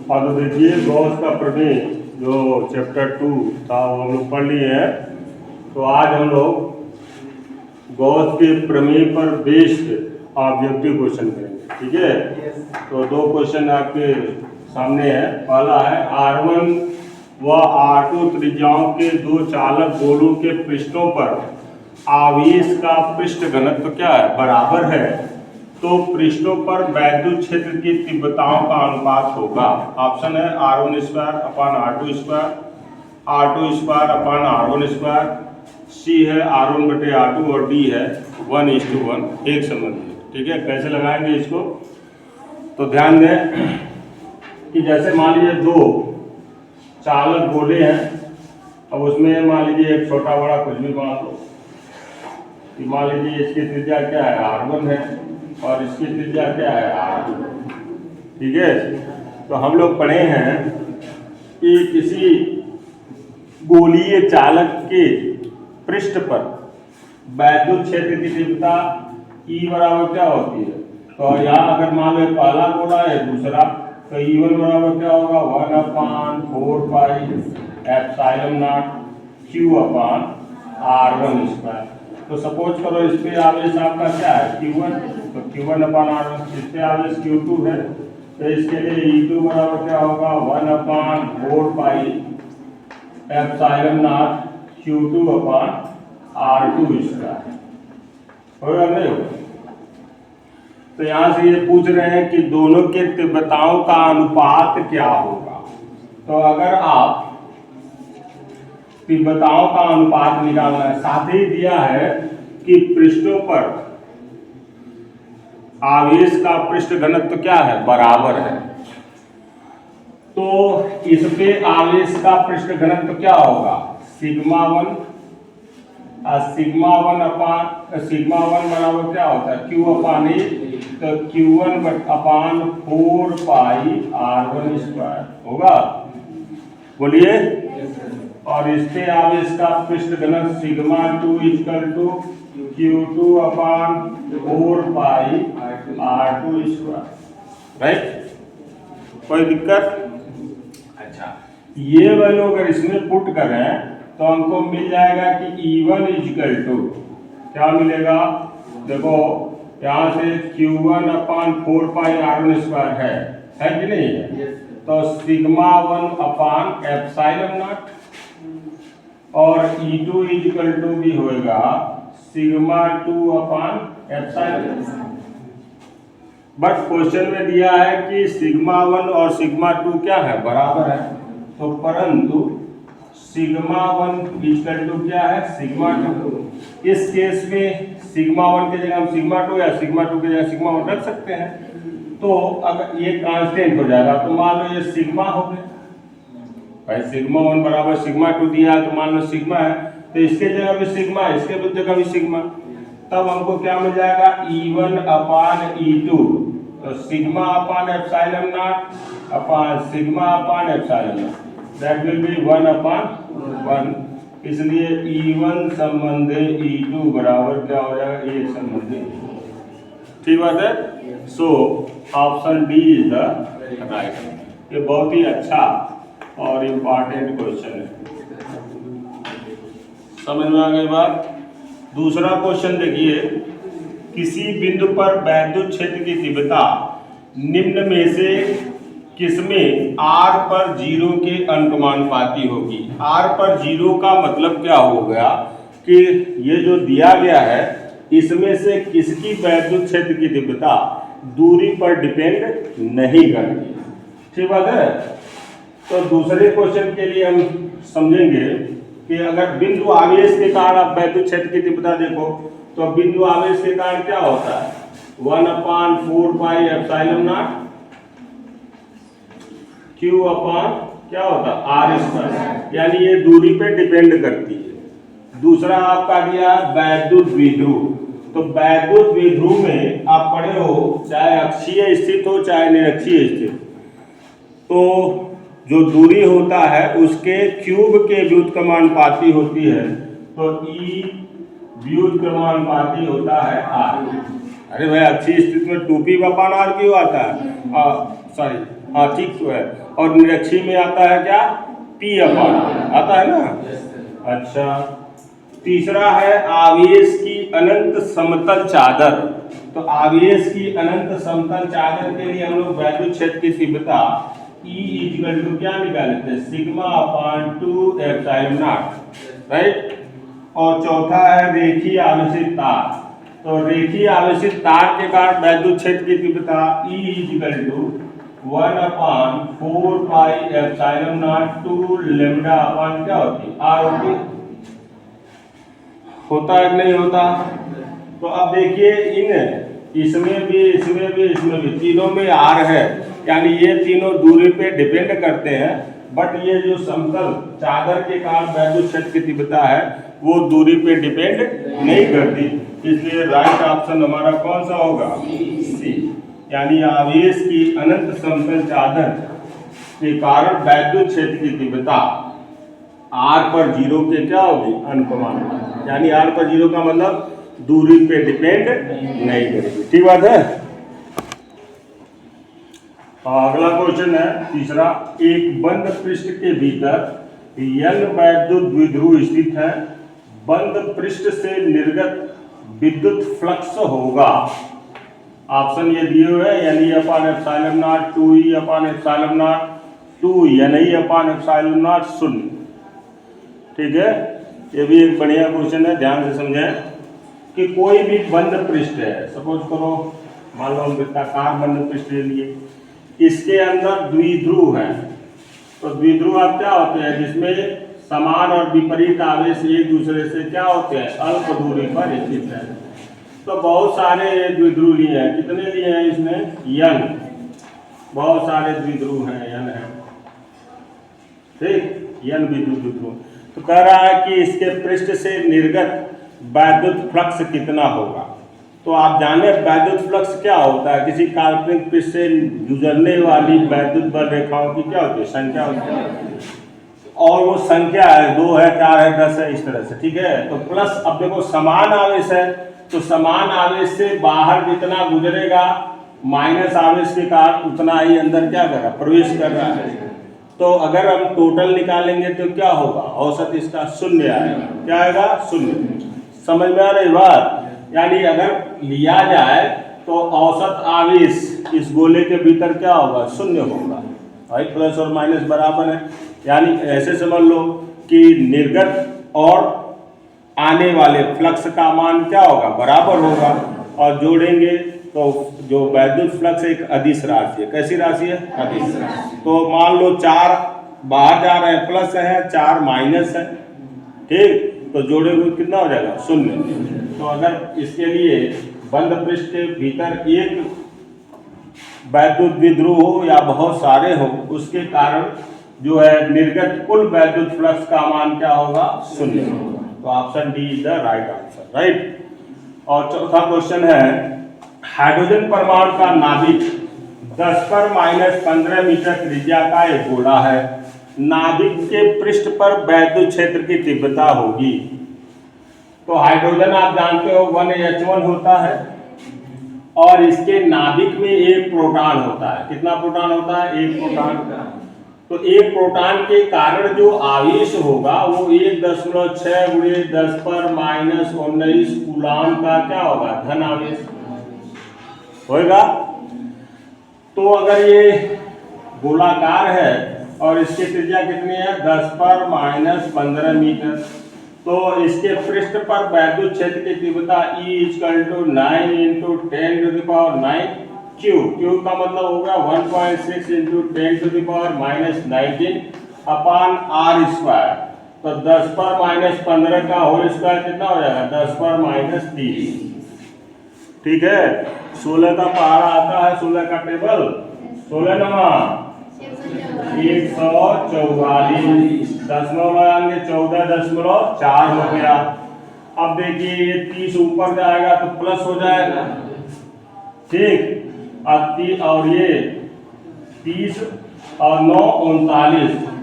हाँ तो देखिए गॉस का प्रमेय जो चैप्टर 2 था वो हम लोग पढ़ लिए हैं। तो आज हम लोग गॉस के प्रमेय पर बेस्ड ऑब्जेक्टिव क्वेश्चन करेंगे, ठीक है। तो दो क्वेश्चन आपके सामने है। पहला है R1 व R2 त्रिज्याओं के दो चालक गोलों के पृष्ठों पर आवेश का पृष्ठ घनत्व क्या है, बराबर है, तो पृष्ठों पर वैद्युत क्षेत्र की तीव्रताओं का अनुपात होगा। ऑप्शन है R1 square upon R2 square, R2 square upon R1 square, सी है R1 बटे R2 और डी है 1:1 एक संबंधी। ठीक है, कैसे लगाएंगे इसको, तो ध्यान दें कि जैसे मान लीजिए दो चालक गोले हैं, अब उसमें मान लीजिए एक छोटा बड़ा कुछ भी बना दो। मान लीजिए इसकी त्रिज्या क्या है R1 है और इसकी त्रिज्या क्या है R2, ठीक है। तो हम लोग पढ़े हैं कि किसी गोलीय चालक के पृष्ठ पर वैद्युत क्षेत्र की तीव्रता E बराबर क्या होती है। तो यहाँ अगर मान लो पहला गोला है दूसरा, तो E1 बराबर क्या होगा 1/4 pi epsilon not Q upon R1 square. तो सपोज करो इस पे आवेश आपका क्या है Q1, तो Q1 अपान R1, इस पे आवेश Q2 है, तो इसके लिए E2 बराबर क्या होगा 1/4 pi epsilon not Q2 upon R2 square. होगा नहीं होगा। तो यहाँ से ये पूछ रहे हैं कि दोनों के तीव्रताओं का अनुपात क्या होगा। तो अगर आप तीव्रताओं का अनुपात निकालना है, साथ ही दिया है कि पृष्ठों पर आवेश का पृष्ठ घनत्व क्या है, बराबर है, तो इस पे आवेश का पृष्ठ घनत्व क्या होगा सिग्मा 1 बराबर क्या होता है Q अपान A, तो Q1 अपान 4 पाई R1 स्क्वायर होगा। बोलिए। और इस पे आवेश का पृष्ठ घनत्व sigma 2 equal to Q2 upon 4 pi R2 square, right. कोई दिक्कत। अच्छा, ये वैल्यू अगर इसमें पुट करें तो हमको मिल जाएगा कि E1 इक्वल टू क्या मिलेगा, देखो यहाँ से Q1 अपान 4 पाई R1 स्क्वायर है कि नहीं है, तो सिग्मा 1 अपान एप्सिलॉन नॉट और E2 इक्वल टू भी होएगा sigma 2 upon epsilon. But question में दिया है कि सिग्मा 1 और सिग्मा 2 क्या है, बराबर है, तो परंतु सिग्मा 1 इक्वल टू क्या है सिग्मा 2। इस केस में सिग्मा 1 की जगह हम सिग्मा 2 या सिग्मा 2 की जगह सिग्मा 1 रख सकते हैं। तो अगर ये कांस्टेंट हो जाएगा तो मान लो ये सिग्मा हो गया भाई, सिग्मा 1 बराबर सिग्मा 2 दिया है, तो मान लो सिग्मा है, तो इसके जगह भी सिग्मा, इसके जगह भी सिग्मा, तब हमको क्या मिल जाएगा E1 अपान E2, तो sigma upon epsilon not upon sigma upon epsilon not, that will be 1/1। इसलिए E1 संबंधी E2 बराबर क्या हो जाएगा 1 संबंधी। ठीक बात है। So option D is the right. ये बहुत ही अच्छा और इम्पॉर्टेंट क्वेश्चन है, समझ में आ गई बात। दूसरा क्वेश्चन देखिए, किसी बिंदु पर वैद्युत क्षेत्र की तीव्रता निम्न में से किसमें R पर 0 के अनुपाती होगी। R पर 0 का मतलब क्या हो गया कि ये जो दिया गया है इसमें से किसकी वैद्युत क्षेत्र की तीव्रता दूरी पर डिपेंड नहीं करती। ठीक बात है। तो दूसरे क्वेश्चन के लिए हम समझेंगे कि अगर बिंदु आवेश के कारण आप वैद्युत क्षेत्र की तीव्रता देखो, तो बिंदु आवेश के कारण क्या होता है 1/4 पाई एप्सिलॉन नॉट Q अपान क्या होता है R स्क्वायर, यानी ये दूरी पे डिपेंड करती है। दूसरा आपका दिया वैद्युत विध्रुव, तो वैद्युत विध्रुव में आप पढ़े हो चाहे अक्षीय स्थित हो चाहे निरक्षीय स्थित, तो जो दूरी होता है उसके क्यूब के व्युत्क्रमानुपाती होती है, तो E व्युत्क्रमानुपाती होता है R। अरे भाई अक्षीय स्थिति में 2p अपान R क्यों आता है, सॉरी हाँ ठीक तो है। और निरक्षी में आता है क्या, P अपान आता है ना। अच्छा, तीसरा है आवेश की अनंत समतल चादर। तो आवेश की अनंत समतल चादर के लिए हम लोग वैद्युत क्षेत्र की तीव्रता E इक्वल टू क्या निकाल लेते हैं, sigma upon 2 epsilon not, right. और चौथा है रेखीय आवेशित तार। तो रेखीय आवेशित तार के कारण वैद्युत क्षेत्र की तीव्रता E equal to 1 upon 4 pi epsilon not 2 lambda अपान क्या होती है, R होती है। होता है कि नहीं होता। तो अब देखिए इसमें भी तीनों में R है, यानी ये तीनों दूरी पे डिपेंड करते हैं, बट ये जो समतल चादर के कारण वैद्युत क्षेत्र की तीव्रता है वो दूरी पे डिपेंड नहीं करती, इसलिए राइट ऑप्शन हमारा कौन सा होगा, सी। यानी आवेश की अनंत समतल चादर के कारण वैद्युत क्षेत्र की तीव्रता R पर 0 के क्या होगी, अनुपात। यानी R पर 0 का मतलब दूरी पे डिपेंड नहीं करेगी, ठीक बात है। अगला क्वेश्चन है तीसरा, एक बंद पृष्ठ के भीतर N वैद्युत द्विध्रुव स्थित है, बंद पृष्ठ से निर्गत विद्युत फ्लक्स होगा। ऑप्शन ये दिए हुए हैं, यानी अपान epsilon not 2E upon epsilon not 2 NI upon epsilon not 0। ठीक है, ये भी एक बढ़िया क्वेश्चन है, ध्यान से समझें कि कोई भी बंद पृष्ठ है, सपोज करो मान लो हम वृत्ताकार बंद पृष्ठ ले लिए, इसके अंदर द्विध्रुव है। तो द्विध्रुव अब क्या होते हैं, जिसमें समान और विपरीत आवेश एक दूसरे से क्या होते हैं, अल्प दूरी पर स्थित है। तो बहुत सारे द्विध्रुव लिए हैं, कितने लिए हैं इसने, N, बहुत सारे द्विध्रुव हैं, N है, ठीक, N विद्युत द्विध्रुव। तो कह रहा है कि इसके पृष्ठ से निर्गत वैद्युत फ्लक्स कितना होगा। तो आप जाने वैद्युत फ्लक्स क्या होता है, किसी काल्पनिक पृष्ठ से गुजरने वाली वैद्युत बल रेखाओं की क्या होती है, संख्या होती है, और वो संख्या है 2 है 4 है 10 है, इस तरह से, ठीक है। तो प्लस अब देखो समान आवेश है, तो समान आवेश से बाहर जितना गुजरेगा माइनस आवेश के कारण उतना ही अंदर क्या कर रहा है, प्रवेश कर रहा है। तो अगर हम टोटल निकालेंगे तो क्या होगा, औसत इसका 0 आएगा, क्या आएगा, 0। समझ में आ रही बात। यानी अगर लिया जाए तो औसत आवेश इस गोले के भीतर क्या होगा, 0 होगा, भाई प्लस और माइनस बराबर है। यानी ऐसे समझ लो कि निर्गत और आने वाले फ्लक्स का मान क्या होगा, बराबर होगा, और जोड़ेंगे तो जो वैद्युत फ्लक्स एक अदिश राशि है, कैसी राशि है, अदिश राशि। तो मान लो 4 बाहर जा रहे हैं, प्लस है, 4 माइनस है, ठीक, तो जोड़े हुए कितना हो जाएगा, 0। तो अगर इसके लिए बंद पृष्ठ के भीतर एक वैद्युत द्विध्रुव हो या बहुत सारे हो, उसके कारण जो है निर्गत कुल वैद्युत फ्लक्स का मान क्या होगा, 0 होगा। तो option D is the right answer, right. और चौथा क्वेश्चन है, हाइड्रोजन परमाणु का नाभिक 10 पर -15 मीटर त्रिज्या का एक गोला है, नाभिक के पृष्ठ पर वैद्युत क्षेत्र की तीव्रता होगी। तो हाइड्रोजन आप जानते हो 1H1 होता है, और इसके नाभिक में एक प्रोटॉन होता है, कितना प्रोटॉन होता है, एक प्रोटॉन। तो एक प्रोटॉन के कारण जो आवेश होगा वो 1.6 × 10 पर -19 कूलाम का क्या होगा, धन आवेश होगा। तो अगर ये गोलाकार है और इसकी त्रिज्या कितनी है, 10 पर -15 मीटर, तो इसके पृष्ठ पर वैद्युत क्षेत्र की तीव्रता E = 9 × 10⁻⁹ Q का मतलब होगा 1.6 × 10⁻⁻19 अपान R²। तो 10 पर -15 का होल स्क्वायर कितना हो जाएगा, 10 पर -30, ठीक है। 16 का पहाड़ा आता है, 16 का टेबल, 16 नमा 144, 10 लगाएंगे 14.4 हो गया। अब देखिए ये 30 ऊपर जाएगा तो प्लस हो जाएगा, ठीक। और ये 30 और 9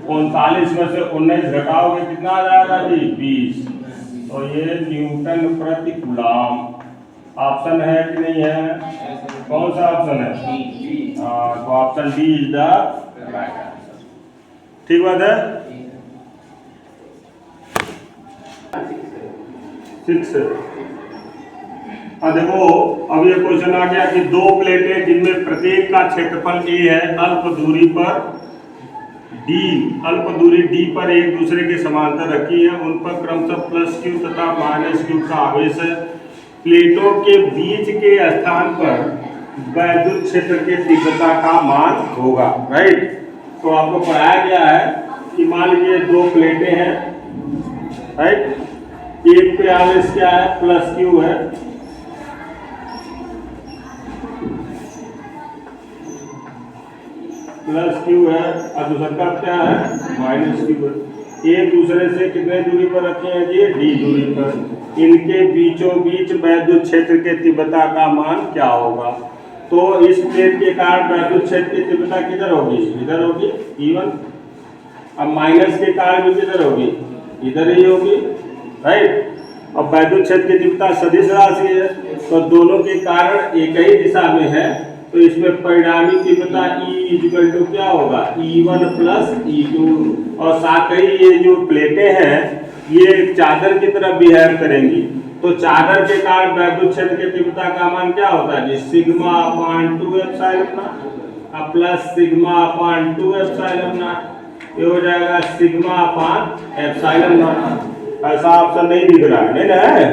39 में से 19 घटाओगे कितना आ जाएगा जी, 20। तो ये न्यूटन प्रति कूलाम ऑप्शन है कि नहीं है, कौन सा ऑप्शन है, तो option D is the right answer. ठीक बात है। 6। देखो अब ये क्वेश्चन आ गया कि दो प्लेटें जिनमें प्रत्येक का क्षेत्रफल ए है, अल्प दूरी डी पर एक दूसरे के समांतर रखी है, उन पर क्रमशः प्लस क्यू तथा माइनस क्यू का आवेश है। प्लेटों के बीच के स्थान पर वैद्युत क्षेत्र के तीव्रता का मान होगा। राइट। तो आपको पढ़ाया गया है कि मान लीजिए दो प्लेटें हैं। राइट। एक पे आवेश क्या है? प्लस क्यू है, प्लस क्यू है, और दूसरा तरफ क्या है? माइनस क्यू है। एक दूसरे से कितने दूरी पर रखे हैं जी? डी दूरी पर। इनके बीचों बीच वैद्युत क्षेत्र के तीव्रता का मान क्या होगा? तो इस प्लेट के कारण वैद्युत क्षेत्र की तीव्रता किधर होगी? इधर होगी, E1। अब माइनस के कारण भी किधर होगी? इधर ही होगी। राइट। अब वैद्युत क्षेत्र की तीव्रता सदिश राशि है, तो दोनों के कारण एक ही दिशा में है, तो इसमें परिणामी तीव्रता E इक्वल टू क्या होगा? E1 plus E2। और साथ ही ये जो प्लेटें हैं ये चादर की तरह बिहेव करेंगी, तो चादर के कारण वैद्युत क्षेत्र की तीव्रता का मान क्या होता है जी? Sigma upon 2 epsilon not plus sigma upon 2 epsilon not. ये हो जाएगा सिग्मा अपॉन एप्सिलॉन नॉट। ऐसा ऑप्शन नहीं दिख रहा है, नहीं ना है?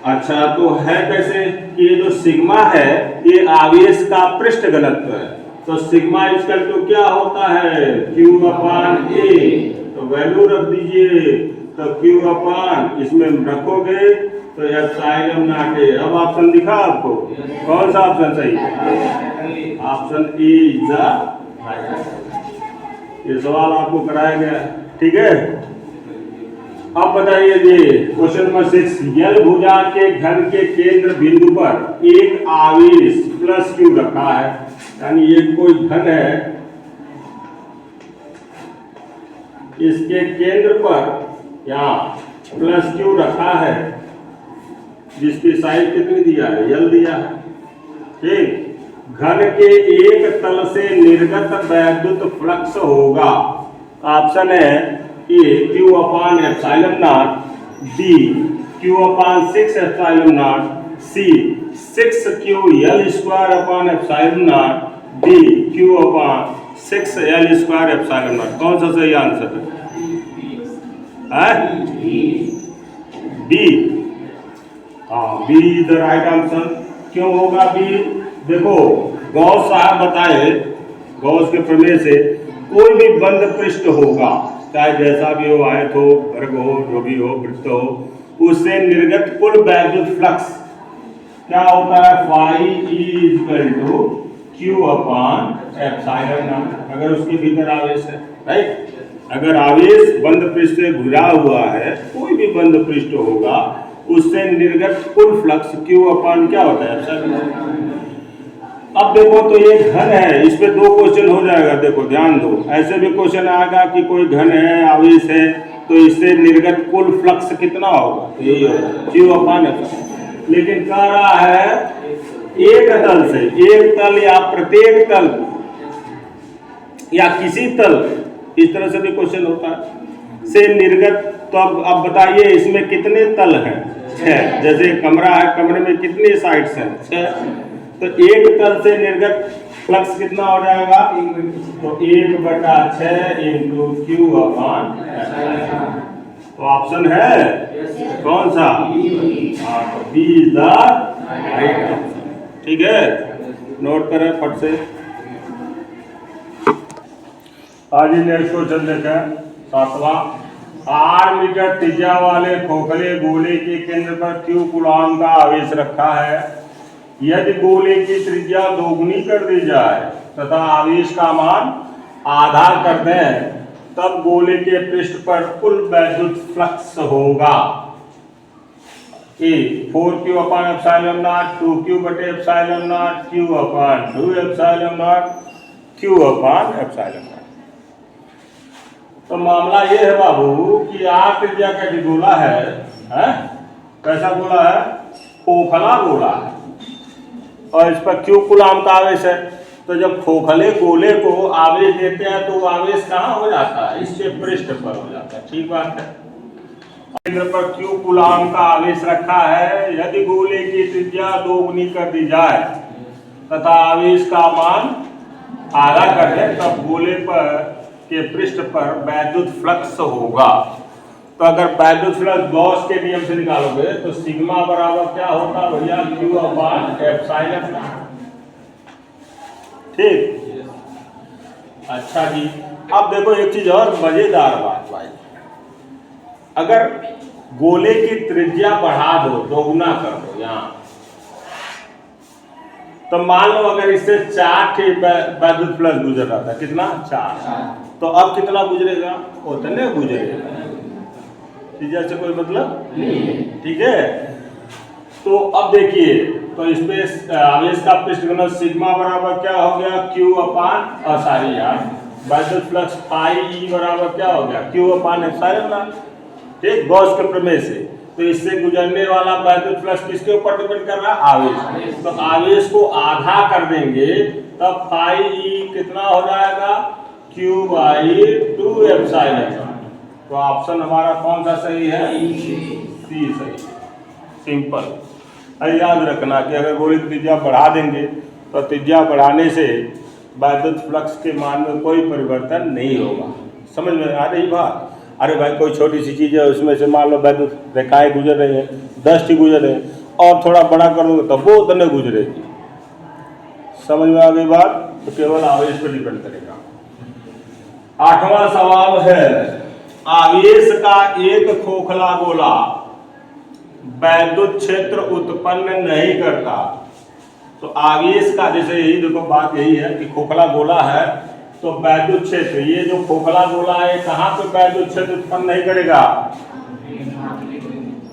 अच्छा, तो है कैसे कि ये जो सिग्मा है ये आवेश का पृष्ठ घनत्व है, तो सिग्मा इक्वल टू क्या होता है? क्यू अपॉन ए। तो वैल्यू रख दीजिए, तो क्यू अपॉन इसमें रखोगे तो एप्सिलॉन नॉट ए। अब ऑप्शन दिखा आपको? कौन सा ऑप्शन सही है? Option A is the right answer. ये सवाल आपको कराया गया। ठीक है। अब बताइए जी क्वेश्चन नंबर 6। यल भुजा के घन के केंद्र बिंदु पर एक आवेश प्लस क्यू रखा है, यानी ये कोई घन है, इसके केंद्र पर यहाँ प्लस क्यू रखा है, जिसकी साइज कितनी दिया है? यल दिया है। ठीक। घन के एक तल से निर्गत वैद्युत फ्लक्स होगा। ऑप्शन है ए Q upon epsilon not, B Q upon 6 epsilon not, C 6q L square upon epsilon not, D Q upon 6 L square epsilon not. कौन सा सही आंसर है? बी। हाँ, B is the right answer. क्यों होगा B? देखो Gauss साहब बताए, गॉस के प्रमेय से कोई भी बंद पृष्ठ होगा, चाहे जैसा भी हो, आयत हो, वर्ग हो, जो भी हो, वृत्त हो, उससे निर्गत कुल वैद्युत फ्लक्स क्या होता है? Phi E equal to Q upon epsilon naught, अगर उसके भीतर आवेश है। राइट। अगर आवेश बंद पृष्ठ से घिरा हुआ है, कोई भी बंद पृष्ठ होगा, उससे निर्गत कुल फ्लक्स क्यू अपॉन क्या होता है? Epsilon not. अब देखो तो ये घन है, इस पे दो क्वेश्चन हो जाएगा। देखो ध्यान दो, ऐसे भी क्वेश्चन आएगा कि कोई घन है, आवेश है, तो इससे निर्गत कुल फ्लक्स कितना होगा? यही होगा क्यू अपॉन एप्सिलॉन। लेकिन कह रहा है एक तल से, एक तल या प्रत्येक तल या किसी तल, इस तरह से भी क्वेश्चन होता है, से निर्गत। तो अब बताइए इसमें कितने तल हैं? 6। जैसे कमरा है, कमरे में कितनी साइड्स हैं? 6। तो एक तल से निर्गत फ्लक्स कितना हो जाएगा? तो 1/6 इंटू क्यू अपॉन। तो ऑप्शन है कौन सा? हाँ, तो B is the right answer. ठीक है, नोट करें फट से। आज नेक्स्ट क्वेश्चन देखें, 7वां। 8 मीटर त्रिज्या वाले खोखले गोले के केंद्र पर क्यू कूलॉम का आवेश रखा है। यदि गोले की त्रिज्या दोगुनी कर दी जाए तथा आवेश का मान आधा कर दें, तब गोले के पृष्ठ पर कुल वैद्युत फ्लक्स होगा। ए 4q upon epsilon not, 2q बटे epsilon not, q upon 2 epsilon not, q upon epsilon not. तो मामला ये है बाबू कि 8 त्रिज्या का जो गोला है, कैसा गोला है? खोखला गोला है, और इस पर क्यू कूलॉम का आवेश है। तो जब खोखले गोले को आवेश देते हैं तो वो आवेश कहाँ हो जाता है, इससे पृष्ठ पर हो जाता है। ठीक बात है। केंद्र पर क्यू कूलाम का आवेश रखा है। यदि गोले की त्रिज्या दोगुनी कर दी जाए तथा आवेश का मान आधा कर दें तब गोले पर के पृष्ठ पर वैद्युत फ्लक्स होगा। तो अगर वैद्युत फ्लक्स गॉस के नियम से निकालोगे तो सिग्मा बराबर क्या होता भैया, क्यू अपान एप्सिलॉन। ठीक, अच्छा जी। अब देखो एक चीज और मजेदार बात भाई, अगर गोले की त्रिज्या बढ़ा दो, दोगुना कर दो यहाँ, तो मान लो अगर इससे 4 वैद्युत फ्लक्स गुजर रहा था, कितना 4, तो अब कितना गुजरेगा, उतने गुजरेगा, त्रिज्या से कोई मतलब नहीं है। ठीक है, तो अब देखिए, तो इसमें आवेश का पृष्ठ गुणन सिग्मा बराबर क्या हो गया, क्यू अपान सॉरी यार वैद्युत फ्लक्स पाई ई बराबर क्या हो गया, क्यू अपान एप्सिलॉन। ठीक, गॉस के प्रमेय से। तो इससे गुजरने वाला वैद्युत फ्लक्स किसके ऊपर डिपेंड कर रहा है, आवेश। तो आवेश को आधा कर देंगे तब पाई ई कितना हो जाएगा, क्यू बाई 2 एप्सिलॉन। तो ऑप्शन हमारा कौन सा सही है, सी सही। सिंपल। याद रखना कि अगर गोले की त्रिज्या बढ़ा देंगे तो त्रिज्या बढ़ाने से वैद्युत फ्लक्स के मान में कोई परिवर्तन नहीं होगा। समझ में आ रही बात। अरे भाई कोई छोटी सी चीज़ है, उसमें से मान लो वैद्युत रेखाएं गुजर रही हैं, 10 ही गुजर रहे हैं, और थोड़ा बड़ा कर दोगे तो वो उतने गुजरेगी। समझ में आ गई बात। तो केवल आवेश पर डिपेंड करेगा। 8वां सवाल है, आवेश का एक खोखला गोला वैद्युत क्षेत्र उत्पन्न नहीं करता। तो आवेश का, जैसे यही देखो बात यही है कि खोखला गोला है तो वैद्युत क्षेत्र, ये जो खोखला गोला है कहाँ पे वैद्युत क्षेत्र उत्पन्न नहीं करेगा,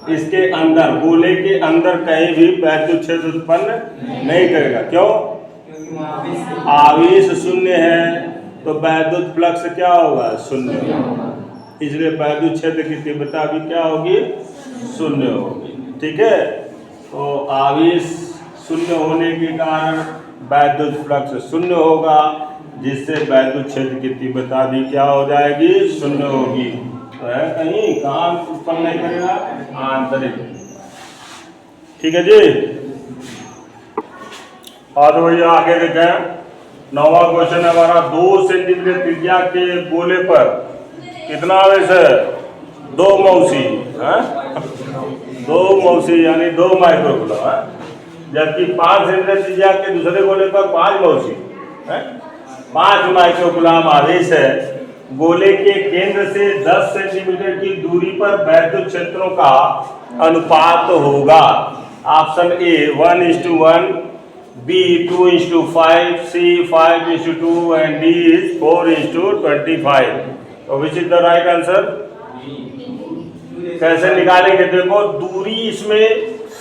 इसके अंदर, गोले के अंदर कहीं भी वैद्युत क्षेत्र उत्पन्न नहीं करेगा। क्यों, आवेश शून्य है तो वैद्युत फ्लक्स क्या होगा, शून्य, इसलिए वैद्युत क्षेत्र की तीव्रता भी क्या होगी, शून्य होगी। ठीक है, तो आवेश शून्य होने के कारण वैद्युत फ्लक्स शून्य होगा, जिससे वैद्युत क्षेत्र की तीव्रता भी क्या हो जाएगी, शून्य होगी। तो है कहीं कहाँ उत्पन्न नहीं करेगा, आंतरिक। ठीक है जी। और भैया आगे देखें, 9वां क्वेश्चन हमारा, 2 सेंटीमीटर त्रिज्या के गोले पर कितना आवेश है, 2 मौसी है, 2 मौसी यानी 2 माइक्रोकूलम है। जबकि 5 सेंटीमीटर त्रिज्या के दूसरे गोले पर 5 मौसी है, 5 माइक्रोकूलम आवेश है। गोले के केंद्र से 10 सेंटीमीटर की दूरी पर वैद्युत क्षेत्रों का अनुपात होगा। Option A 1:1, B 2:5, C 5:2 and D is 4:25। तो which is the right answer. कैसे निकालेंगे, देखो दूरी इसमें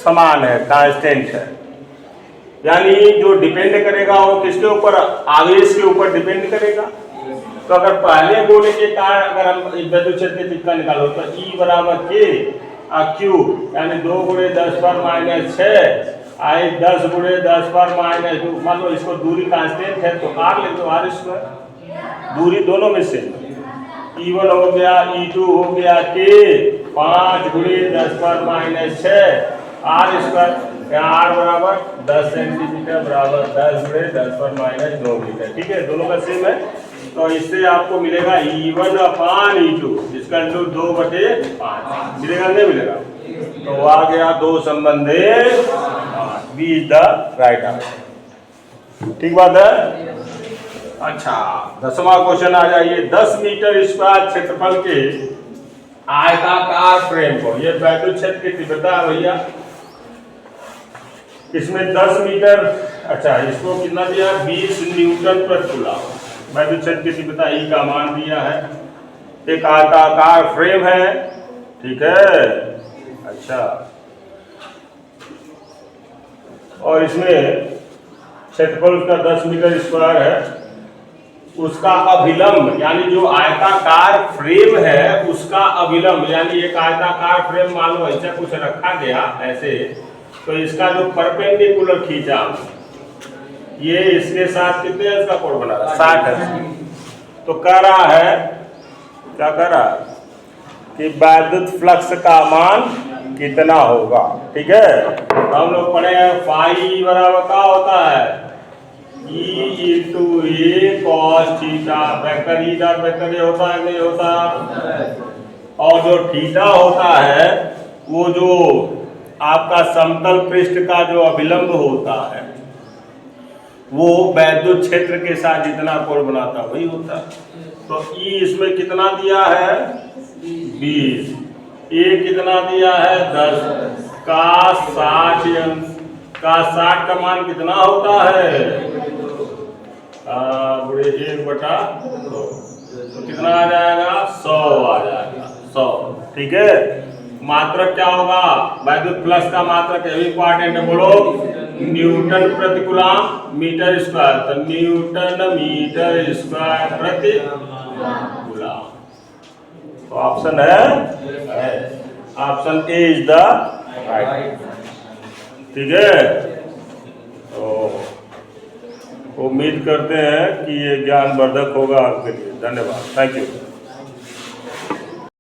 समान है, कांस्टेंट है, यानी जो डिपेंड करेगा वो किसके ऊपर, आवेश के ऊपर डिपेंड करेगा। तो अगर पहले गोले के कारण अगर हम वैद्युत क्षेत्र की तीव्रता निकालो तो E बराबर के क्यू, यानी 2 × 10⁻⁶, आई 10 × 10⁻²। मान लो इसको दूरी कांस्टेंट है तो R लिख दो, R²। दूरी दोनों में से E1 हो गया, E2 हो गया के 5 × 10⁻⁶, R²। यहाँ R बराबर 10 सेंटीमीटर बराबर 10 × 10⁻² मीटर। ठीक है, दोनों का सेम है। तो इससे आपको मिलेगा E1 अपान E2, इसका इंटू 2/5 मिलेगा, नहीं मिलेगा। तो वो आ गया 2 संबंधित, B is the right answer. ठीक बात है। अच्छा, 10वां क्वेश्चन आ जाइए, 10 मीटर स्क्वायर क्षेत्रफल के आयताकार फ्रेम को, ये वैद्युत क्षेत्र की तीव्रता है भैया, इसमें 10 मीटर, अच्छा इसको कितना दिया, 20 न्यूटन प्रति कूलम वैद्युत क्षेत्र की तीव्रता ई का मान दिया है। एक आयताकार फ्रेम है, ठीक है। अच्छा, और इसमें क्षेत्रफल उसका 10 मीटर स्क्वायर है, उसका अभिलंब यानी जो आयताकार फ्रेम है उसका अभिलंब, यानी एक आयताकार फ्रेम मान लो ऐसा कुछ रखा गया ऐसे, तो इसका जो परपेंडिकुलर खींचा ये इसके साथ कितने हर्ट्ज का कोण बना रहा है? 60 हर्ट्ज। तो कह रहा है, क्या कह रहा है कि वैद्युत फ्लक्स का मान कितना होगा। ठीक है, तो हम लोग पढ़े हैं फाई बराबर क्या होता है, E into A cos theta. Vector E dot vector A होता है नहीं होता? और जो थीटा होता है वो जो आपका समतल पृष्ठ का जो अभिलंब होता है वो वैद्युत क्षेत्र के साथ जितना कोण बनाता है वही होता है। तो ई इसमें कितना दिया है 20, ए कितना दिया है 10 का 60 अंश का 60 का मान कितना होता है 1/2, तो कितना आ जाएगा 100 आ जाएगा 100। ठीक है, मात्रक क्या होगा, वैद्युत फ्लक्स का मात्रक यही इंपॉर्टेंट है, बोलो न्यूटन प्रति कूलम मीटर स्क्वायर। तो न्यूटन मीटर स्क्वायर प्रति कूलम। तो ऑप्शन है, option A is the right. ठीक है, तो उम्मीद करते हैं कि ये ज्ञानवर्धक होगा आपके लिए। धन्यवाद, थैंक यू।